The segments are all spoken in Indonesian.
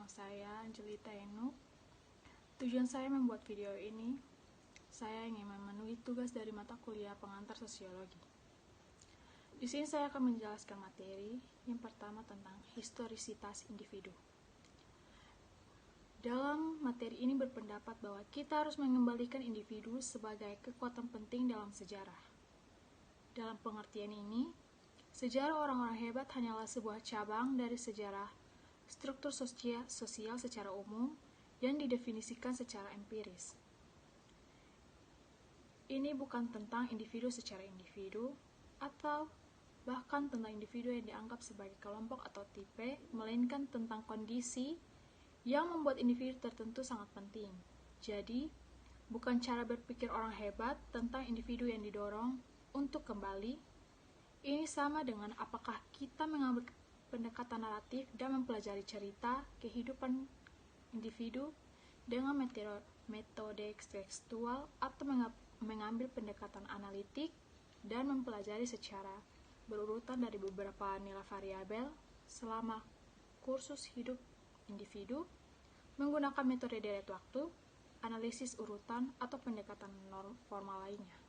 Nama saya Angelita Enu. Tujuan saya membuat video ini, saya ingin memenuhi tugas dari mata kuliah pengantar sosiologi. Di sini saya akan menjelaskan materi yang pertama tentang historisitas individu. Dalam materi ini berpendapat bahwa kita harus mengembalikan individu sebagai kekuatan penting dalam sejarah. Dalam pengertian ini, sejarah orang-orang hebat hanyalah sebuah cabang dari sejarah struktur sosial secara umum yang didefinisikan secara empiris. Ini bukan tentang individu secara individu, atau bahkan tentang individu yang dianggap sebagai kelompok atau tipe, melainkan tentang kondisi yang membuat individu tertentu sangat penting. Jadi, bukan cara berpikir orang hebat tentang individu yang didorong untuk kembali. Ini sama dengan apakah kita mengambil pendekatan naratif dan mempelajari cerita kehidupan individu dengan metode tekstual atau mengambil pendekatan analitik dan mempelajari secara berurutan dari beberapa nilai variabel selama kursus hidup individu menggunakan metode deret waktu, analisis urutan, atau pendekatan norm formal lainnya.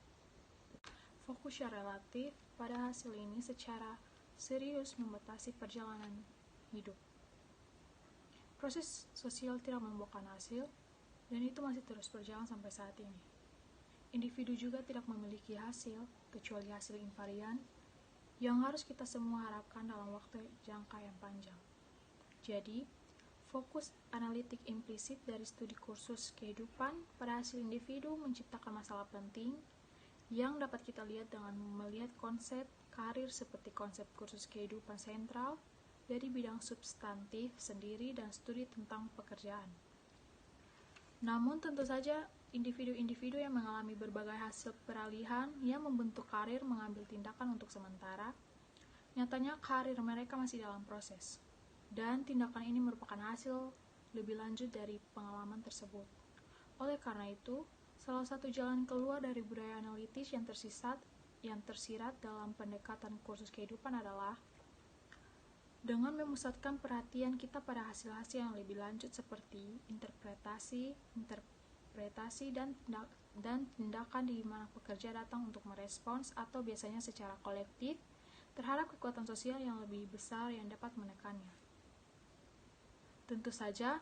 Fokus secara relatif pada hasil ini secara serius membatasi perjalanan hidup. Proses sosial tidak membuahkan hasil, dan itu masih terus berjalan sampai saat ini. Individu juga tidak memiliki hasil, kecuali hasil invarian, yang harus kita semua harapkan dalam waktu jangka yang panjang. Jadi, fokus analitik implisit dari studi kursus kehidupan pada hasil individu menciptakan masalah penting yang dapat kita lihat dengan melihat konsep karir seperti konsep kursus kehidupan sentral dari bidang substantif sendiri dan studi tentang pekerjaan. Namun tentu saja individu-individu yang mengalami berbagai hasil peralihan yang membentuk karir mengambil tindakan untuk sementara, nyatanya karir mereka masih dalam proses, dan tindakan ini merupakan hasil lebih lanjut dari pengalaman tersebut. Oleh karena itu, salah satu jalan keluar dari budaya analitis yang tersirat dalam pendekatan kursus kehidupan adalah dengan memusatkan perhatian kita pada hasil-hasil yang lebih lanjut seperti interpretasi dan tindakan di mana pekerja datang untuk merespons atau biasanya secara kolektif terhadap kekuatan sosial yang lebih besar yang dapat menekannya. Tentu saja,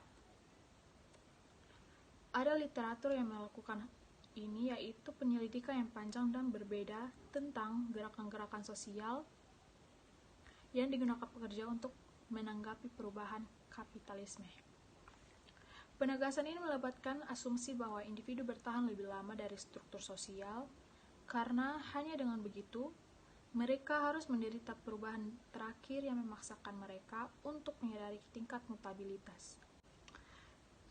ada literatur yang melakukan ini, yaitu penyelidikan yang panjang dan berbeda tentang gerakan-gerakan sosial yang digunakan pekerja untuk menanggapi perubahan kapitalisme. Penegasan ini melibatkan asumsi bahwa individu bertahan lebih lama dari struktur sosial, karena hanya dengan begitu, mereka harus menderita perubahan terakhir yang memaksakan mereka untuk menyadari tingkat mutabilitas.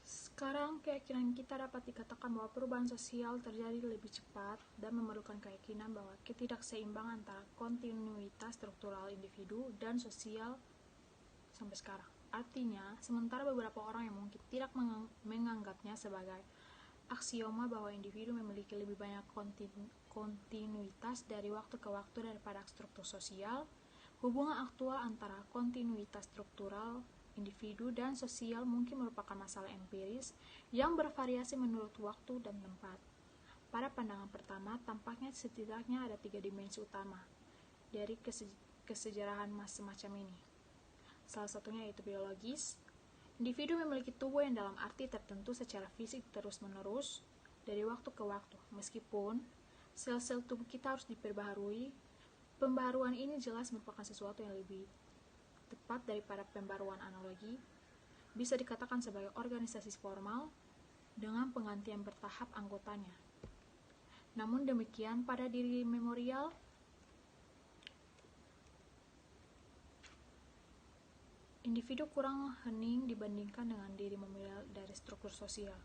Sekarang, keyakinan kita dapat dikatakan bahwa perubahan sosial terjadi lebih cepat dan memerlukan keyakinan bahwa ketidakseimbangan antara kontinuitas struktural individu dan sosial sampai sekarang. Artinya, sementara beberapa orang yang mungkin tidak menganggapnya sebagai aksioma bahwa individu memiliki lebih banyak kontinuitas dari waktu ke waktu daripada struktur sosial, hubungan aktual antara kontinuitas struktural individu dan sosial mungkin merupakan masalah empiris yang bervariasi menurut waktu dan tempat. Pada pandangan pertama, tampaknya setidaknya ada 3 dimensi utama dari kesejarahan semacam ini. Salah satunya yaitu biologis. Individu memiliki tubuh yang dalam arti tertentu secara fisik terus-menerus dari waktu ke waktu. Meskipun sel-sel tubuh kita harus diperbaharui, pembaharuan ini jelas merupakan sesuatu yang lebih tepat daripada pembaruan analogi, bisa dikatakan sebagai organisasi formal dengan penggantian bertahap anggotanya. Namun demikian, pada diri memorial, individu kurang hening dibandingkan dengan diri memorial dari struktur sosial.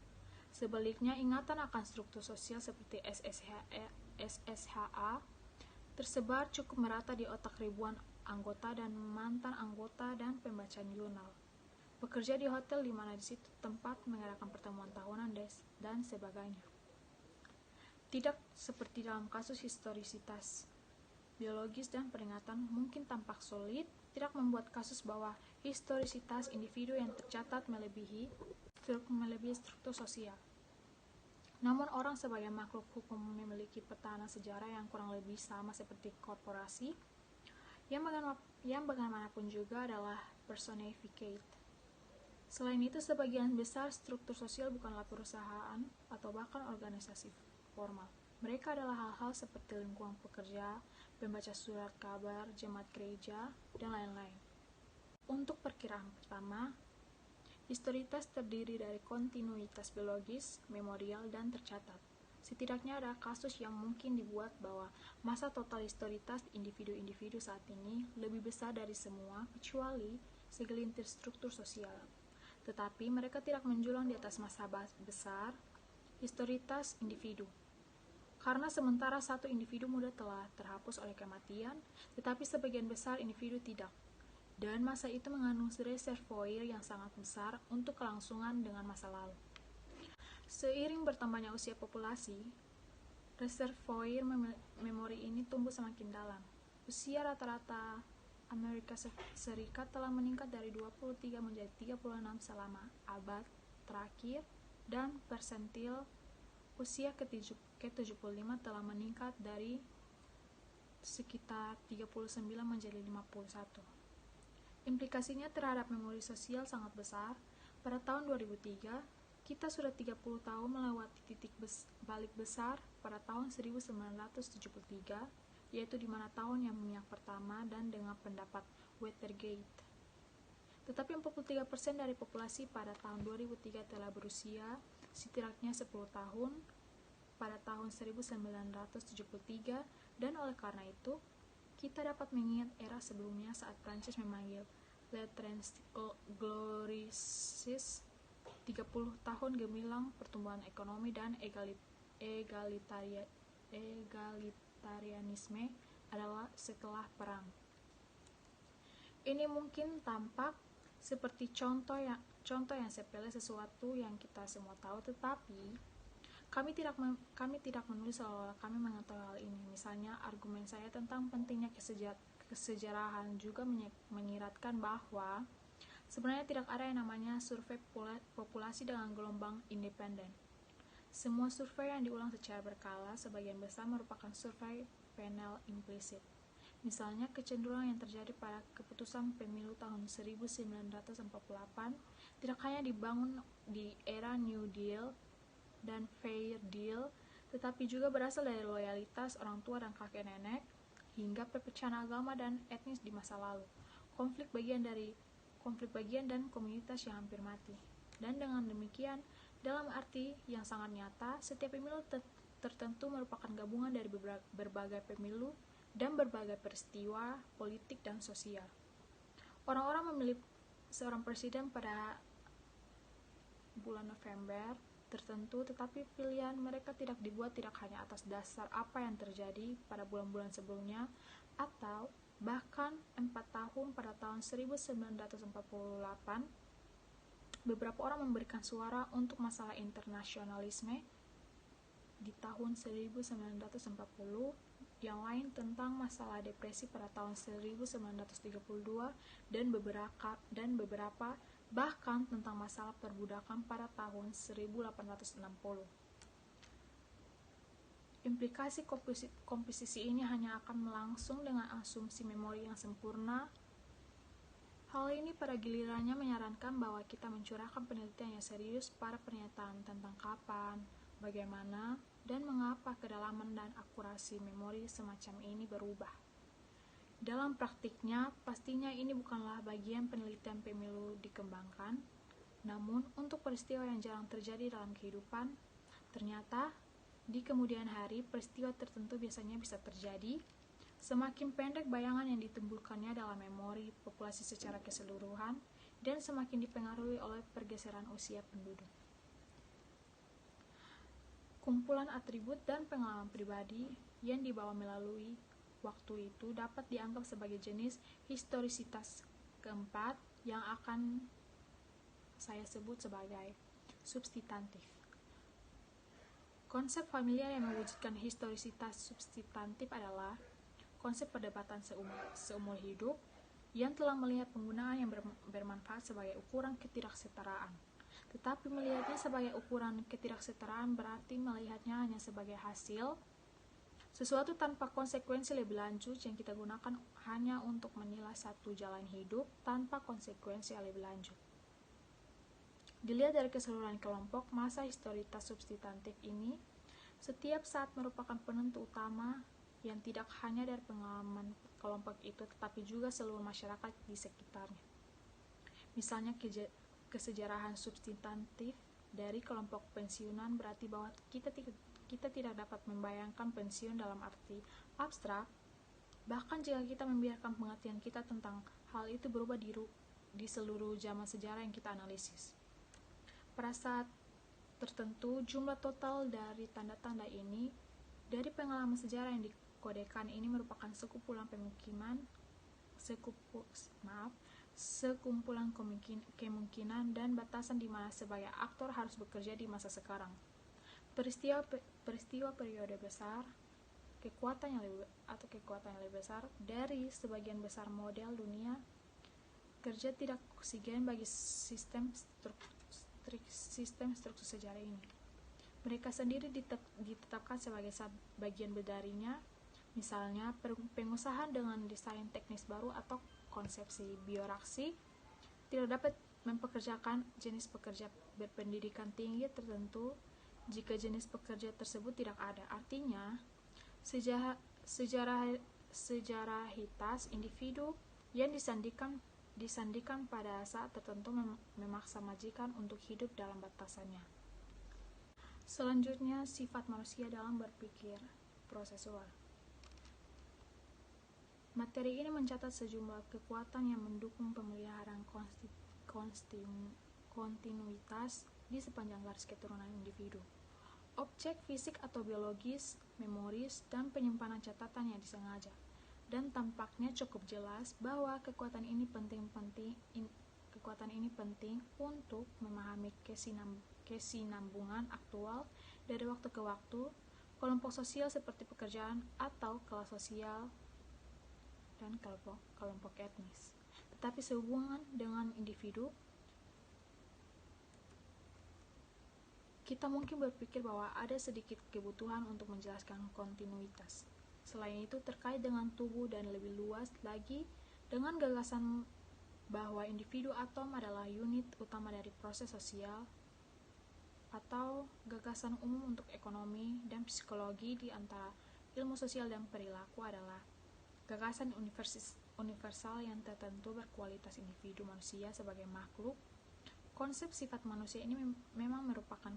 Sebaliknya, ingatan akan struktur sosial seperti SSHA tersebar cukup merata di otak ribuan anggota dan mantan anggota dan pembaca jurnal. Bekerja di hotel di mana di situ tempat mengadakan pertemuan tahunan dan sebagainya. Tidak seperti dalam kasus historisitas biologis dan peringatan mungkin tampak solid, tidak membuat kasus bahwa historisitas individu yang tercatat melebihi struktur sosial. Namun orang sebagai makhluk hukum memiliki peta sejarah yang kurang lebih sama seperti korporasi, yang bagaimanapun juga adalah personificate. Selain itu, sebagian besar struktur sosial bukanlah perusahaan atau bahkan organisasi formal. Mereka adalah hal-hal seperti lingkungan pekerja, pembaca surat kabar, jemaat gereja, dan lain-lain. Untuk perkiraan pertama, historitas terdiri dari kontinuitas biologis, memorial, dan tercatat. Setidaknya ada kasus yang mungkin dibuat bahwa masa total historitas individu-individu saat ini lebih besar dari semua kecuali segelintir struktur sosial. Tetapi mereka tidak menjulang di atas masa besar historitas individu. Karena sementara satu individu muda telah terhapus oleh kematian, tetapi sebagian besar individu tidak. Dan masa itu mengandung reservoir yang sangat besar untuk kelangsungan dengan masa lalu. Seiring bertambahnya usia populasi, reservoir memori ini tumbuh semakin dalam. Usia rata-rata Amerika Serikat telah meningkat dari 23 menjadi 36 selama abad terakhir, dan persentil usia ke-75 telah meningkat dari sekitar 39 menjadi 51. Implikasinya terhadap memori sosial sangat besar. Pada tahun 2003, kita sudah 30 tahun melewati titik balik besar pada tahun 1973, yaitu di mana tahun yang minyak pertama dan dengan pendapat Watergate. Tetapi 43% dari populasi pada tahun 2003 telah berusia setidaknya 10 tahun pada tahun 1973, dan oleh karena itu, kita dapat mengingat era sebelumnya saat Prancis memanggil Le Glorieux 30 tahun gemilang pertumbuhan ekonomi dan egalitarianisme adalah setelah perang. Ini mungkin tampak seperti contoh yang sepele, sesuatu yang kita semua tahu, tetapi kami tidak menulis seolah-olah kami mengetahui hal ini. Misalnya, argumen saya tentang pentingnya kesejarahan juga menyiratkan bahwa sebenarnya tidak ada yang namanya survei populasi dengan gelombang independen. Semua survei yang diulang secara berkala sebagian besar merupakan survei panel implisit. Misalnya, kecenderungan yang terjadi pada keputusan pemilu tahun 1948 tidak hanya dibangun di era New Deal dan Fair Deal, tetapi juga berasal dari loyalitas orang tua dan kakek nenek, hingga perpecahan agama dan etnis di masa lalu, konflik bagian dan komunitas yang hampir mati. Dan dengan demikian, dalam arti yang sangat nyata, setiap pemilu tertentu merupakan gabungan dari berbagai pemilu dan berbagai peristiwa politik dan sosial. Orang-orang memilih seorang presiden pada bulan November tertentu, tetapi pilihan mereka tidak dibuat tidak hanya atas dasar apa yang terjadi pada bulan-bulan sebelumnya, atau bahkan 4 tahun pada tahun 1948, beberapa orang memberikan suara untuk masalah internasionalisme di tahun 1940, yang lain tentang masalah depresi pada tahun 1932, dan beberapa bahkan tentang masalah perbudakan pada tahun 1860. Implikasi komposisi ini hanya akan melangsung dengan asumsi memori yang sempurna. Hal ini pada gilirannya menyarankan bahwa kita mencurahkan penelitian yang serius pada pernyataan tentang kapan, bagaimana, dan mengapa kedalaman dan akurasi memori semacam ini berubah. Dalam praktiknya, pastinya ini bukanlah bagian penelitian pemilu dikembangkan, namun untuk peristiwa yang jarang terjadi dalam kehidupan, ternyata di kemudian hari peristiwa tertentu biasanya bisa terjadi. Semakin pendek bayangan yang ditimbulkannya dalam memori populasi secara keseluruhan, dan semakin dipengaruhi oleh pergeseran usia penduduk. Kumpulan atribut dan pengalaman pribadi yang dibawa melalui waktu itu dapat dianggap sebagai jenis historisitas keempat yang akan saya sebut sebagai substantif. Konsep familiar yang mewujudkan historisitas substantif adalah konsep perdebatan seumur hidup yang telah melihat penggunaan yang bermanfaat sebagai ukuran ketidaksetaraan. Tetapi melihatnya sebagai ukuran ketidaksetaraan berarti melihatnya hanya sebagai hasil sesuatu tanpa konsekuensi lebih lanjut yang kita gunakan hanya untuk menilai satu jalan hidup tanpa konsekuensi yang lebih lanjut. Dilihat dari keseluruhan kelompok, masa historitas substantif ini setiap saat merupakan penentu utama yang tidak hanya dari pengalaman kelompok itu tetapi juga seluruh masyarakat di sekitarnya. Misalnya kesejarahan substantif dari kelompok pensiunan berarti bahwa kita tidak dapat membayangkan pensiun dalam arti abstrak, bahkan jika kita membiarkan pengertian kita tentang hal itu berubah di seluruh zaman sejarah yang kita analisis. Pada saat tertentu, jumlah total dari tanda-tanda ini dari pengalaman sejarah yang dikodekan ini merupakan sekumpulan kemungkinan dan batasan di mana sebagai aktor harus bekerja di masa sekarang. Peristiwa periode besar, kekuatan yang lebih besar dari sebagian besar model dunia kerja tidak oksigen bagi sistem struktur sejarah ini. Mereka sendiri ditetapkan sebagai bagian darinya, misalnya pengusahaan dengan desain teknis baru atau konsepsi bioreaksi tidak dapat mempekerjakan jenis pekerja berpendidikan tinggi tertentu jika jenis pekerja tersebut tidak ada. Artinya, sejarahitas individu yang disandikan pada saat tertentu memaksa majikan untuk hidup dalam batasannya. Selanjutnya, sifat manusia dalam berpikir prosesual. Materi ini mencatat sejumlah kekuatan yang mendukung pemeliharaan kontinuitas di sepanjang garis keturunan individu. Objek fisik atau biologis, memoris, dan penyimpanan catatan yang disengaja. Dan tampaknya cukup jelas bahwa kekuatan ini penting untuk memahami kesinambungan aktual dari waktu ke waktu, kelompok sosial seperti pekerjaan atau kelas sosial dan kelompok etnis. Tetapi sehubungan dengan individu, kita mungkin berpikir bahwa ada sedikit kebutuhan untuk menjelaskan kontinuitas. Selain itu, terkait dengan tubuh dan lebih luas lagi dengan gagasan bahwa individu atom adalah unit utama dari proses sosial atau gagasan umum untuk ekonomi dan psikologi di antara ilmu sosial dan perilaku adalah gagasan universal yang tertentu berkualitas individu manusia sebagai makhluk. Konsep sifat manusia ini memang merupakan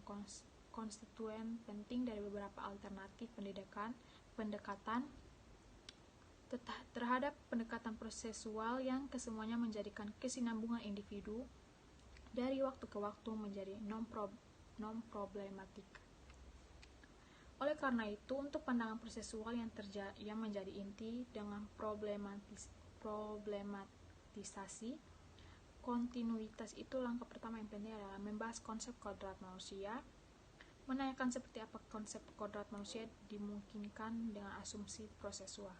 konstituen penting dari beberapa alternatif pendekatan terhadap pendekatan prosesual yang kesemuanya menjadikan kesinambungan individu dari waktu ke waktu menjadi non-problematik. Oleh karena itu, untuk pandangan prosesual yang menjadi inti dengan problematisasi kontinuitas itu, langkah pertama yang penting adalah membahas konsep kodrat manusia, menanyakan seperti apa konsep kodrat manusia dimungkinkan dengan asumsi prosesual.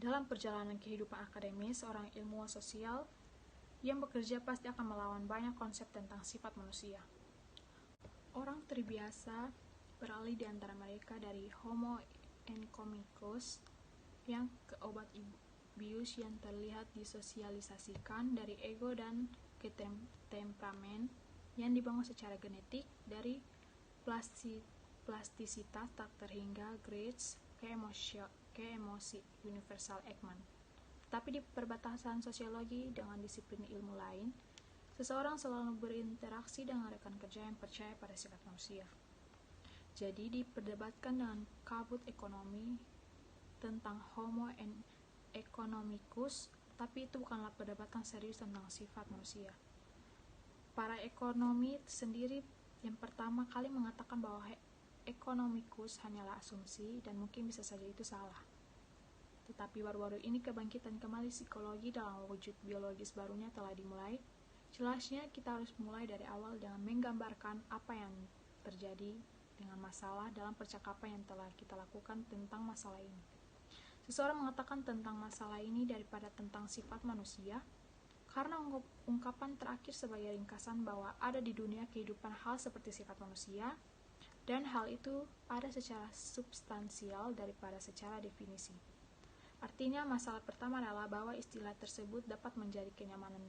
Dalam perjalanan kehidupan akademis, seorang ilmuwan sosial yang bekerja pasti akan melawan banyak konsep tentang sifat manusia. Orang terbiasa beralih di antara mereka dari Homo economicus yang ke obat bius yang terlihat disosialisasikan dari ego dan ke temperamen yang dibangun secara genetik dari plastisitas tak terhingga Grace ke emosi universal Ekman. Tapi di perbatasan sosiologi dengan disiplin ilmu lain, seseorang selalu berinteraksi dengan rekan kerja yang percaya pada sifat manusia. Jadi diperdebatkan dengan kabut ekonomi tentang Homo economicus, tapi itu bukanlah perdebatan serius tentang sifat manusia. Para ekonomi sendiri yang pertama kali mengatakan bahwa economicus hanyalah asumsi dan mungkin bisa saja itu salah. Tetapi baru-baru ini kebangkitan kembali psikologi dalam wujud biologis barunya telah dimulai. Jelasnya kita harus mulai dari awal dengan menggambarkan apa yang terjadi dengan masalah dalam percakapan yang telah kita lakukan tentang masalah ini. Seseorang mengatakan tentang masalah ini daripada tentang sifat manusia, karena ungkapan terakhir sebagai ringkasan bahwa ada di dunia kehidupan hal seperti sifat manusia, dan hal itu ada secara substansial daripada secara definisi. Artinya, masalah pertama adalah bahwa istilah tersebut dapat menjadi kenyamanan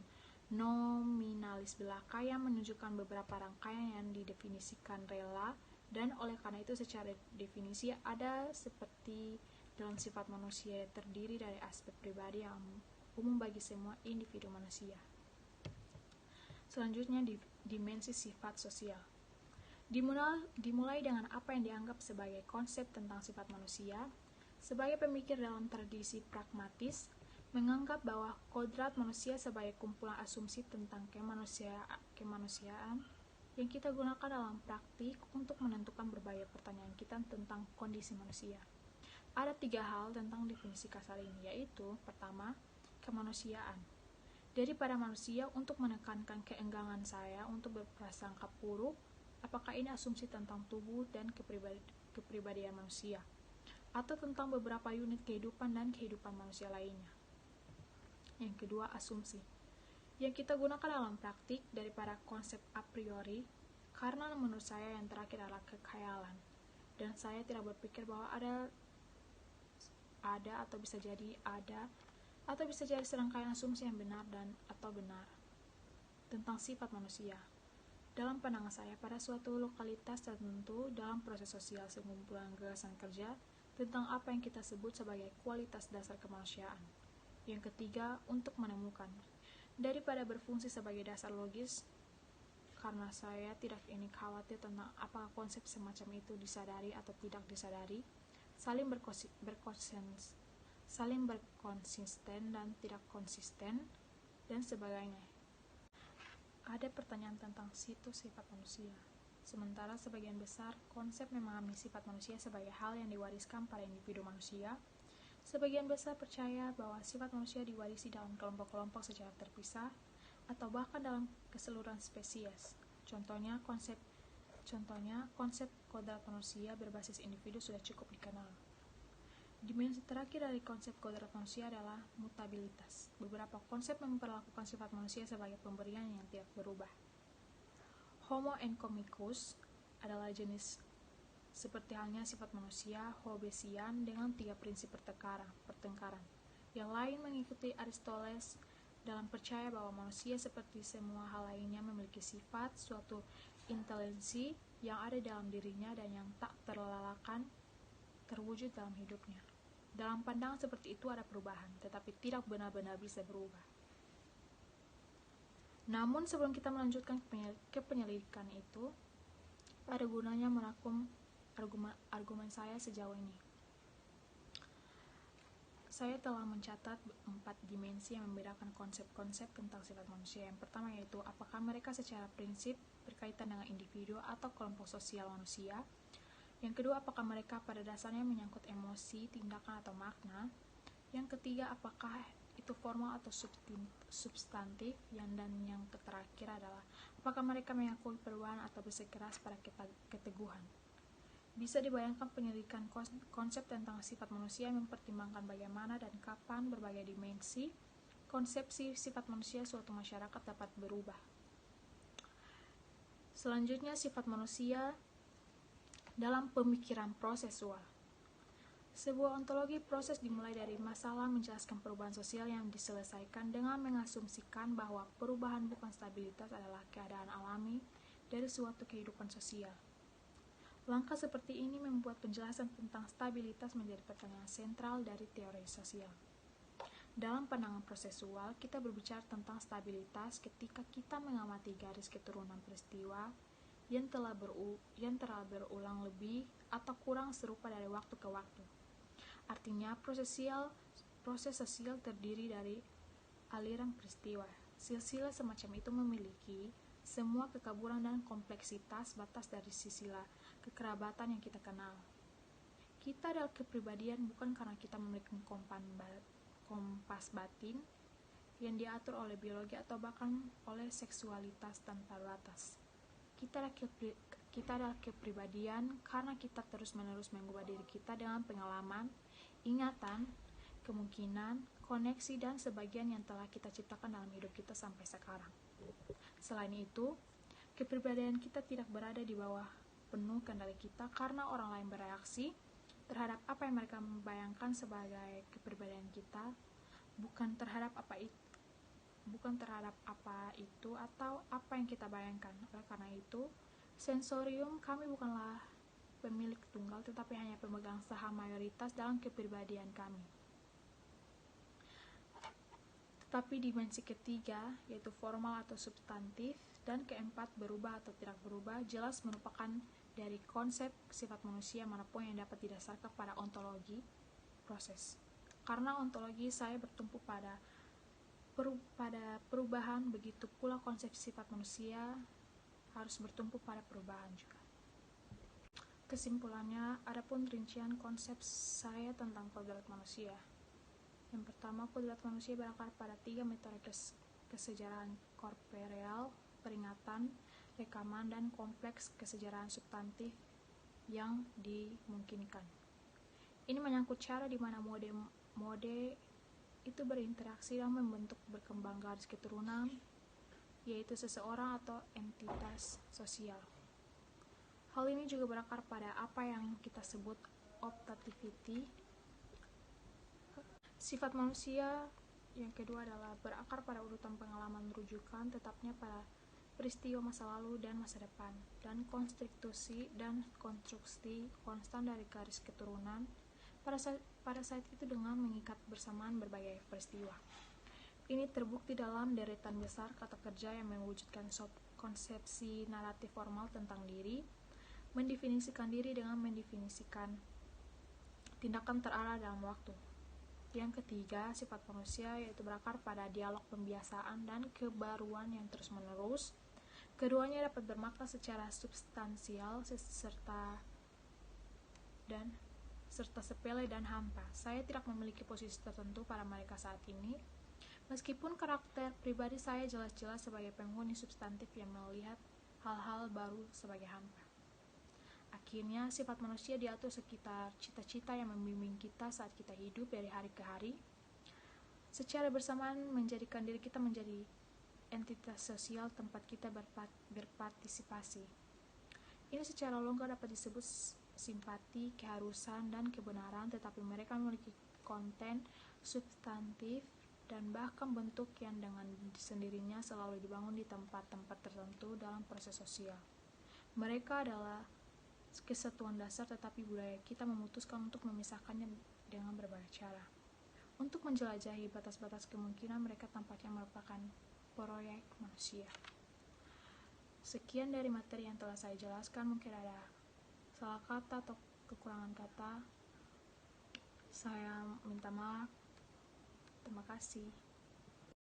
nominalis belaka yang menunjukkan beberapa rangkaian yang didefinisikan rela, dan oleh karena itu secara definisi ada seperti dalam sifat manusia terdiri dari aspek pribadi yang umum bagi semua individu manusia. Selanjutnya, dimensi sifat sosial. Dimulai dengan apa yang dianggap sebagai konsep tentang sifat manusia. Sebagai pemikir dalam tradisi pragmatis, menganggap bahwa kodrat manusia sebagai kumpulan asumsi tentang kemanusiaan yang kita gunakan dalam praktik untuk menentukan berbagai pertanyaan kita tentang kondisi manusia. Ada 3 hal tentang definisi kasar ini, yaitu pertama, kemanusiaan. Daripada manusia untuk menekankan keenggangan saya untuk berprasangka buruk, apakah ini asumsi tentang tubuh dan kepribadian manusia, atau tentang beberapa unit kehidupan dan kehidupan manusia lainnya. Yang kedua, asumsi yang kita gunakan dalam praktik daripada konsep a priori, karena menurut saya yang terakhir adalah kekhayalan, dan saya tidak berpikir bahwa ada atau bisa jadi ada atau bisa jadi serangkaian asumsi yang benar dan atau benar tentang sifat manusia. Dalam pandangan saya, pada suatu lokalitas tertentu dalam proses sosial segumpulan gagasan kerja tentang apa yang kita sebut sebagai kualitas dasar kemanusiaan. Yang ketiga, untuk menemukan. Daripada berfungsi sebagai dasar logis, karena saya tidak ini khawatir tentang apakah konsep semacam itu disadari atau tidak disadari, saling berkonsisten dan tidak konsisten, dan sebagainya. Ada pertanyaan tentang situs sifat manusia. Sementara sebagian besar konsep memahami sifat manusia sebagai hal yang diwariskan pada individu manusia, sebagian besar percaya bahwa sifat manusia diwarisi dalam kelompok-kelompok secara terpisah atau bahkan dalam keseluruhan spesies. Contohnya, konsep kodrat manusia berbasis individu sudah cukup dikenal. Dimensi terakhir dari konsep kodrat manusia adalah mutabilitas. Beberapa konsep memperlakukan sifat manusia sebagai pemberian yang tidak berubah. Homo encomicus adalah jenis seperti halnya sifat manusia Hobbesian dengan 3 prinsip pertengkaran. Yang lain mengikuti Aristoteles dalam percaya bahwa manusia seperti semua hal lainnya memiliki sifat, suatu intelijensi yang ada dalam dirinya dan yang tak terelakkan terwujud dalam hidupnya. Dalam pandangan seperti itu ada perubahan, tetapi tidak benar-benar bisa berubah. Namun sebelum kita melanjutkan ke penyelidikan itu, ada gunanya merangkum argumen saya sejauh ini. Saya telah mencatat 4 dimensi yang membedakan konsep-konsep tentang sifat manusia. Yang pertama yaitu apakah mereka secara prinsip berkaitan dengan individu atau kelompok sosial manusia. Yang kedua, apakah mereka pada dasarnya menyangkut emosi, tindakan, atau makna. Yang ketiga, apakah itu formal atau substantif. Dan yang terakhir adalah apakah mereka mengakui perubahan atau bersikeras pada keteguhan. Bisa dibayangkan penyelidikan konsep tentang sifat manusia mempertimbangkan bagaimana dan kapan berbagai dimensi konsepsi sifat manusia suatu masyarakat dapat berubah. Selanjutnya, sifat manusia dalam pemikiran prosesual. Sebuah ontologi proses dimulai dari masalah menjelaskan perubahan sosial yang diselesaikan dengan mengasumsikan bahwa perubahan bukan stabilitas adalah keadaan alami dari suatu kehidupan sosial. Langkah seperti ini membuat penjelasan tentang stabilitas menjadi pertanyaan sentral dari teori sosial. Dalam pandangan prosesual, kita berbicara tentang stabilitas ketika kita mengamati garis keturunan peristiwa yang telah berulang lebih atau kurang serupa dari waktu ke waktu. Artinya, proses sosial terdiri dari aliran peristiwa. Silsilah semacam itu memiliki semua kekaburan dan kompleksitas batas dari silsilah kekerabatan yang kita kenal. Kita adalah kepribadian bukan karena kita memiliki kompas batin yang diatur oleh biologi atau bahkan oleh seksualitas tanpa batas. Kita adalah kepribadian karena kita terus-menerus mengubah diri kita dengan pengalaman, ingatan, kemungkinan, koneksi, dan sebagian yang telah kita ciptakan dalam hidup kita sampai sekarang. Selain itu, kepribadian kita tidak berada di bawah penuh kendali kita karena orang lain bereaksi terhadap apa yang mereka membayangkan sebagai kepribadian kita, bukan terhadap apa itu atau apa yang kita bayangkan. Oleh karena itu, sensorium kami bukanlah pemilik tunggal tetapi hanya pemegang saham mayoritas dalam kepribadian kami. Tetapi dimensi ketiga, yaitu formal atau substantif, dan keempat, berubah atau tidak berubah, jelas merupakan dari konsep sifat manusia manapun yang dapat didasarkan pada ontologi proses. Karena ontologi saya bertumpu pada perubahan, begitu pula konsep sifat manusia harus bertumpu pada perubahan juga. Kesimpulannya, adapun rincian konsep saya tentang kodrat manusia. Yang pertama, kodrat manusia berakar pada 3 metode kesejarahan korporeal, peringatan, rekaman, dan kompleks kesejarahan substantif yang dimungkinkan. Ini menyangkut cara di mana mode itu berinteraksi dan membentuk berkembang garis keturunan, yaitu seseorang atau entitas sosial. Hal ini juga berakar pada apa yang kita sebut optativity. Sifat manusia yang kedua adalah berakar pada urutan pengalaman rujukan tetapnya pada peristiwa masa lalu dan masa depan, dan konstitusi dan konstruksi konstan dari garis keturunan pada saat itu dengan mengikat bersamaan berbagai peristiwa. Ini terbukti dalam deretan besar kata kerja yang mewujudkan konsepsi naratif formal tentang diri, mendefinisikan diri dengan mendefinisikan tindakan terarah dalam waktu. Yang ketiga, sifat manusia yaitu berakar pada dialog pembiasaan dan kebaruan yang terus-menerus. Keduanya dapat bermakna secara substansial serta sepele dan hampa. Saya tidak memiliki posisi tertentu pada mereka saat ini, meskipun karakter pribadi saya jelas-jelas sebagai penghuni substantif yang melihat hal-hal baru sebagai hampa. Akhirnya, sifat manusia diatur sekitar cita-cita yang membimbing kita saat kita hidup dari hari ke hari, secara bersamaan menjadikan diri kita menjadi entitas sosial tempat kita berpartisipasi. Ini secara longgar dapat disebut simpati, keharusan, dan kebenaran, tetapi mereka memiliki konten substantif dan bahkan bentuk yang dengan sendirinya selalu dibangun di tempat-tempat tertentu dalam proses sosial. Mereka adalah kesatuan dasar, tetapi budaya kita memutuskan untuk memisahkannya dengan berbagai cara. Untuk menjelajahi batas-batas kemungkinan, mereka tampaknya merupakan proyek manusia. Sekian dari materi yang telah saya jelaskan. Mungkin ada salah kata atau kekurangan kata. Saya minta maaf. Terima kasih.